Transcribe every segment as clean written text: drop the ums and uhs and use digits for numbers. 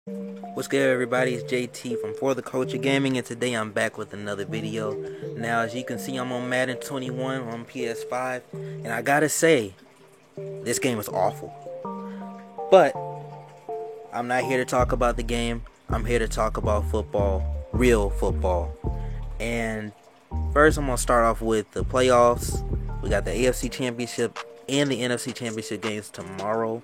What's good, everybody? It's JT from For the Culture Gaming, and today I'm back with another video. Now, as you can see, I'm on Madden 21 on PS5, and I gotta say, this game is awful. But I'm not here to talk about the game. I'm here to talk about football, real football. And first, I'm gonna start off with the playoffs. We got the AFC Championship and the NFC Championship games tomorrow,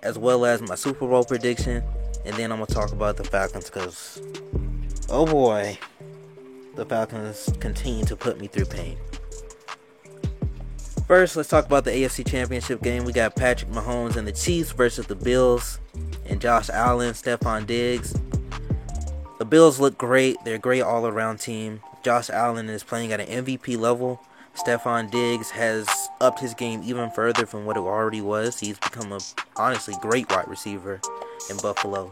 as well as my Super Bowl prediction. And then I'm going to talk about the Falcons because, oh boy, the Falcons continue to put me through pain. First, let's talk about the AFC Championship game. We got Patrick Mahomes and the Chiefs versus the Bills and Josh Allen, Stephon Diggs. The Bills look great. They're a great all-around team. Josh Allen is playing at an MVP level. Stephon Diggs has upped his game even further from what it already was. He's become a honestly great wide receiver in Buffalo,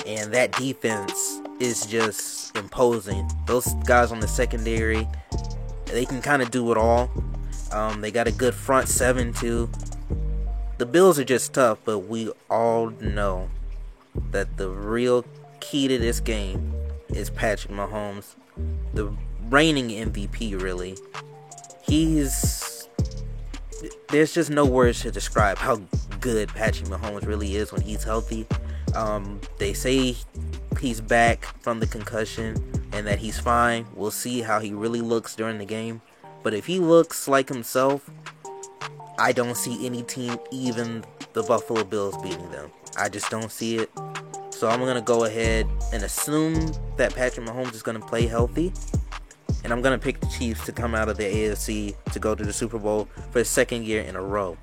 and that defense is just imposing. Those guys on the secondary, they can kind of do it all. They got a good front seven too. The Bills are just tough, but we all know that the real key to this game is Patrick Mahomes, the reigning MVP. Really, there's just no words to describe how good Patrick Mahomes really is when he's healthy. They say he's back from the concussion and that he's fine. We'll see how he really looks during the game. But if he looks like himself, I don't see any team, even the Buffalo Bills, beating them. I just don't see it. So I'm going to go ahead and assume that Patrick Mahomes is going to play healthy. And I'm going to pick the Chiefs to come out of the AFC to go to the Super Bowl for the second year in a row.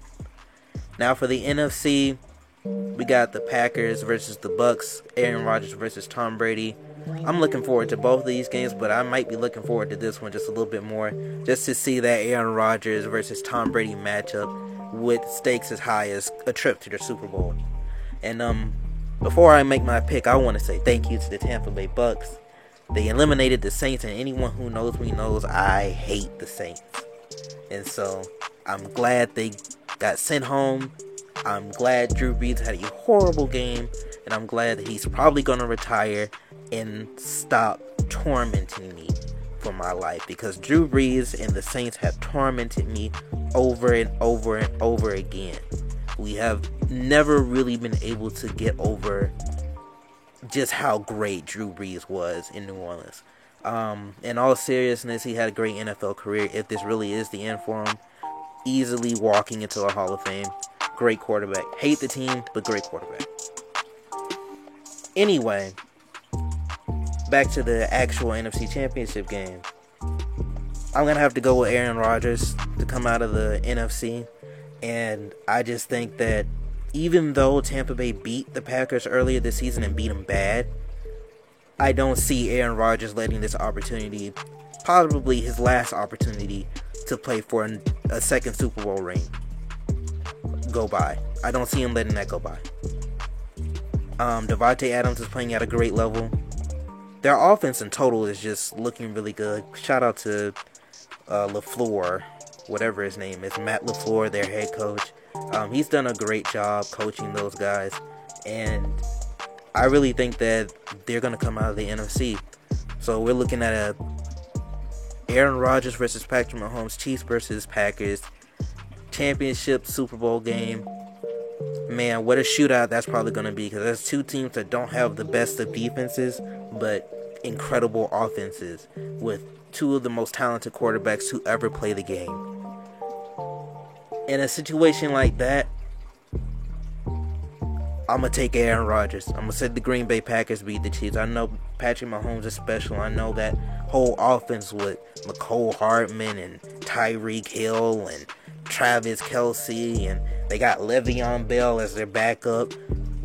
Now for the NFC, we got the Packers versus the Bucks, Aaron Rodgers versus Tom Brady. I'm looking forward to both of these games, but I might be looking forward to this one just a little bit more, just to see that Aaron Rodgers versus Tom Brady matchup with stakes as high as a trip to the Super Bowl. And before I make my pick, I want to say thank you to the Tampa Bay Bucks. They eliminated the Saints, and anyone who knows me knows I hate the Saints. And so I'm glad they got sent home. I'm glad Drew Brees had a horrible game, and I'm glad that he's probably going to retire and stop tormenting me for my life, because Drew Brees and the Saints have tormented me over and over and over again. We have never really been able to get over just how great Drew Brees was in New Orleans. In all seriousness, he had a great NFL career. If this really is the end for him, easily walking into a Hall of Fame. Great quarterback. Hate the team, but great quarterback. Anyway, back to the actual NFC Championship game. I'm going to have to go with Aaron Rodgers to come out of the NFC. And I just think that even though Tampa Bay beat the Packers earlier this season and beat them bad, I don't see Aaron Rodgers letting this opportunity, probably his last opportunity, to play for a second Super Bowl ring, go by. I don't see him letting that go by. Davante Adams is playing at a great level. Their offense in total is just looking really good. Shout out to LaFleur, whatever his name is, Matt LaFleur, their head coach. He's done a great job coaching those guys, and I really think that they're going to come out of the NFC. So we're looking at a Aaron Rodgers versus Patrick Mahomes, Chiefs versus Packers, championship Super Bowl game. Man, what a shootout that's probably going to be, because there's two teams that don't have the best of defenses, but incredible offenses, with two of the most talented quarterbacks who ever play the game. In a situation like that, I'm going to take Aaron Rodgers. I'm going to say the Green Bay Packers beat the Chiefs. I know Patrick Mahomes is special. I know that whole offense with Mecole Hardman and Tyreek Hill and Travis Kelce, and they got Le'Veon Bell as their backup.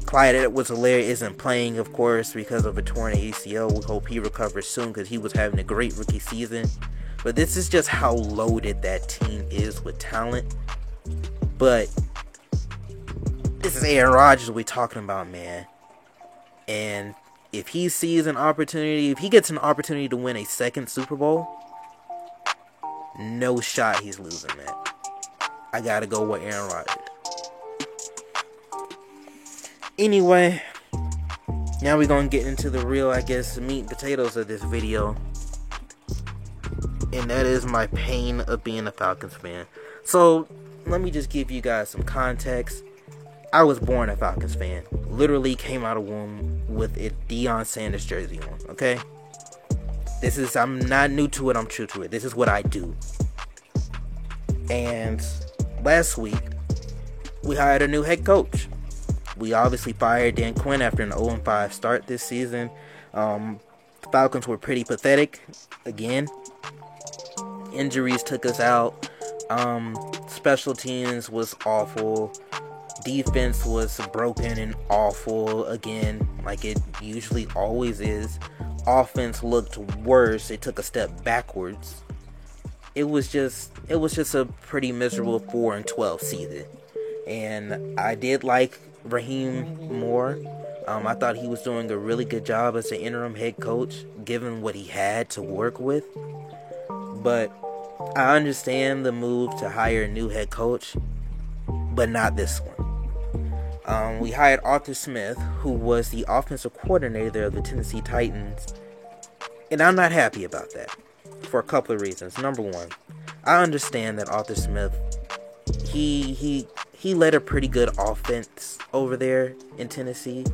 Clyde Edwards-Helaire isn't playing, of course, because of a torn ACL. We hope he recovers soon, because he was having a great rookie season. But this is just how loaded that team is with talent. But this is Aaron Rodgers we're talking about, man. And if he sees an opportunity, if he gets an opportunity to win a second Super Bowl, no shot he's losing that. I gotta go with Aaron Rodgers. Anyway, Now we're gonna get into the real, I guess, meat and potatoes of this video. And that is my pain of being a Falcons fan. So, let me just give you guys some context. I was born a Falcons fan. Literally came out of womb with a Deion Sanders jersey on, okay? I'm not new to it, I'm true to it. This is what I do. And last week, we hired a new head coach. We obviously fired Dan Quinn after an 0-5 start this season. The Falcons were pretty pathetic again. Injuries took us out. Special teams was awful. Defense was broken and awful again, like it usually always is. Offense looked worse. It took a step backwards. It was just a pretty miserable 4-12 season. And I did like Raheem more. I thought he was doing a really good job as an interim head coach, given what he had to work with. But I understand the move to hire a new head coach, but not this one. We hired Arthur Smith, who was the offensive coordinator of the Tennessee Titans, and I'm not happy about that for a couple of reasons. Number one, I understand that Arthur Smith, he led a pretty good offense over there in Tennessee.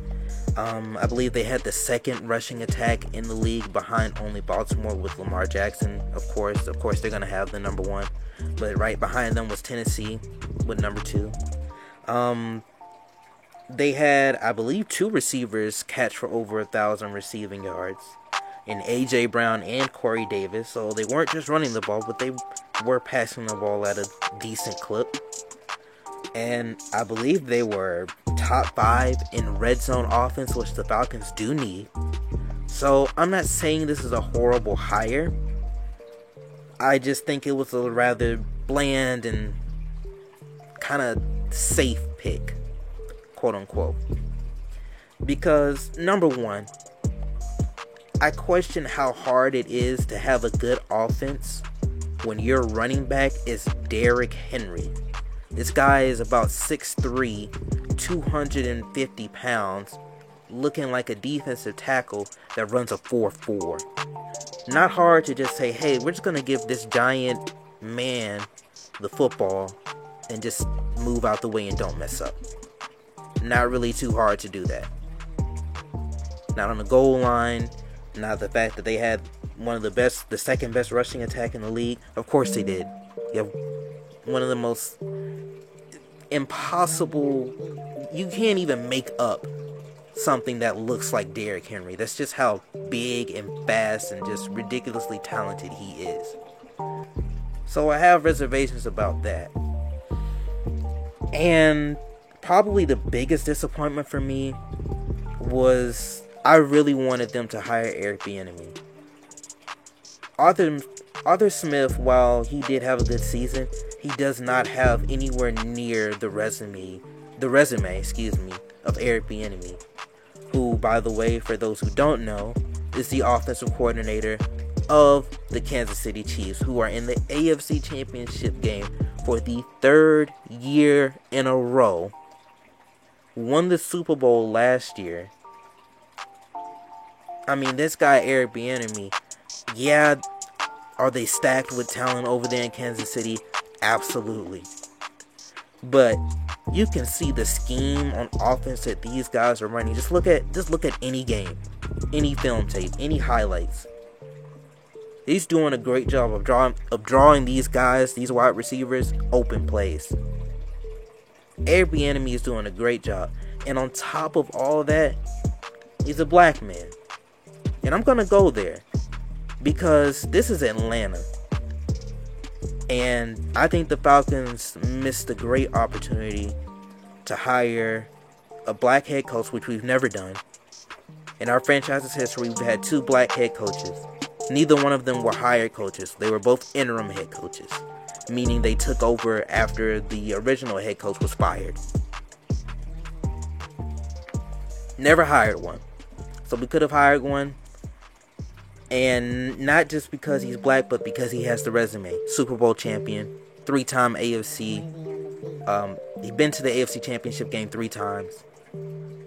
I believe they had the second rushing attack in the league behind only Baltimore with Lamar Jackson. Of course, they're going to have the number one. But right behind them was Tennessee with number two. They had, I believe, 2 receivers catch for over 1,000 receiving yards in A.J. Brown and Corey Davis. So they weren't just running the ball, but they were passing the ball at a decent clip. And I believe they were top 5 in red zone offense, which the Falcons do need. So I'm not saying this is a horrible hire. I just think it was a rather bland and kind of safe pick, quote unquote. Because, number one, I question how hard it is to have a good offense when your running back is Derrick Henry. This guy is about 6'3", 250 pounds, looking like a defensive tackle that runs a 4.4. Not hard to just say, hey, we're just going to give this giant man the football and just move out the way and don't mess up. Not really too hard to do that. Not on the goal line, not the fact that they had the second best rushing attack in the league. Of course they did. You have one of the most impossible, you can't even make up something that looks like Derrick Henry. That's just how big and fast and just ridiculously talented he is. So I have reservations about that. And probably the biggest disappointment for me was I really wanted them to hire Eric Bieniemy. Arthur Smith, while he did have a good season, he does not have anywhere near the resume, of Eric Bieniemy, who, by the way, for those who don't know, is the offensive coordinator of the Kansas City Chiefs, who are in the AFC Championship game for the 3rd year in a row, won the Super Bowl last year. I mean, this guy, Eric Bieniemy, yeah, are they stacked with talent over there in Kansas City? Absolutely. But you can see the scheme on offense that these guys are running. Just look at any game, any film tape, any highlights. He's doing a great job of drawing these guys, these wide receivers, open plays. Eric Bieniemy is doing a great job. And on top of all that, he's a black man. And I'm going to go there because this is Atlanta. And I think the Falcons missed a great opportunity to hire a black head coach, which we've never done. In our franchise's history, we've had 2 black head coaches. Neither one of them were hired coaches. They were both interim head coaches, meaning they took over after the original head coach was fired. Never hired one. So we could have hired one. And not just because he's black, but because he has the resume. Super Bowl champion, 3-time AFC. He's been to the AFC Championship game 3 times.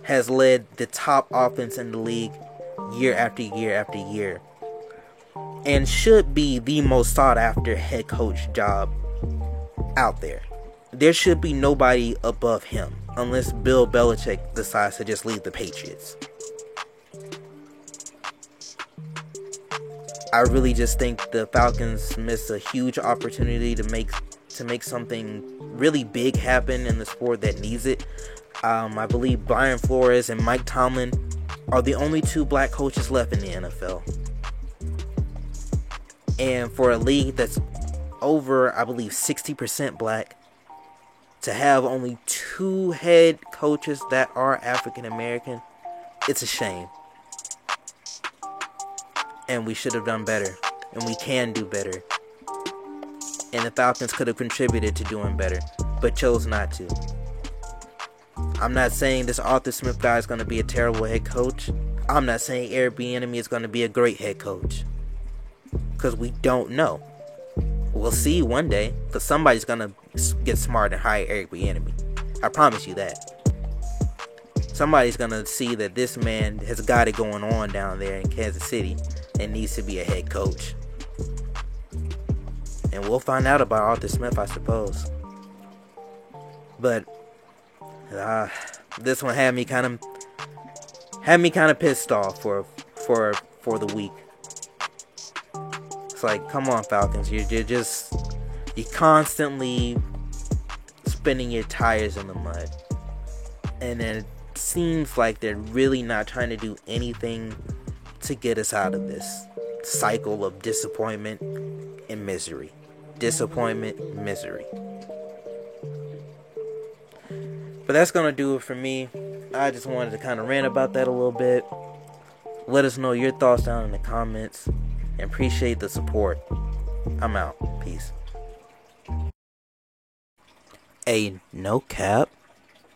has led the top offense in the league year after year after year, and should be the most sought after head coach job out there. There should be nobody above him unless Bill Belichick decides to just leave the Patriots. I really just think the Falcons missed a huge opportunity to make something really big happen in the sport that needs it. I believe Brian Flores and Mike Tomlin are the only two black coaches left in the NFL. And for a league that's over, I believe, 60% black, to have only two head coaches that are African American, it's a shame. And we should have done better. And we can do better. And the Falcons could have contributed to doing better, but chose not to. I'm not saying this Arthur Smith guy is going to be a terrible head coach. I'm not saying Eric Bieniemy is going to be a great head coach. Because we don't know. We'll see one day. Because somebody's going to get smart and hire Eric Bieniemy. I promise you that. Somebody's going to see that this man has got it going on down there in Kansas City and needs to be a head coach. And we'll find out about Arthur Smith, I suppose. But this one had me kind of pissed off for the week. It's like, come on, Falcons, you're constantly spinning your tires in the mud, and then it seems like they're really not trying to do anything to get us out of this cycle of disappointment and misery. Disappointment, misery. But that's gonna do it for me. I just wanted to kind of rant about that a little bit. Let us know your thoughts down in the comments. And appreciate the support. I'm out. Peace. Hey, no cap.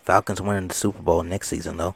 Falcons winning the Super Bowl next season, though.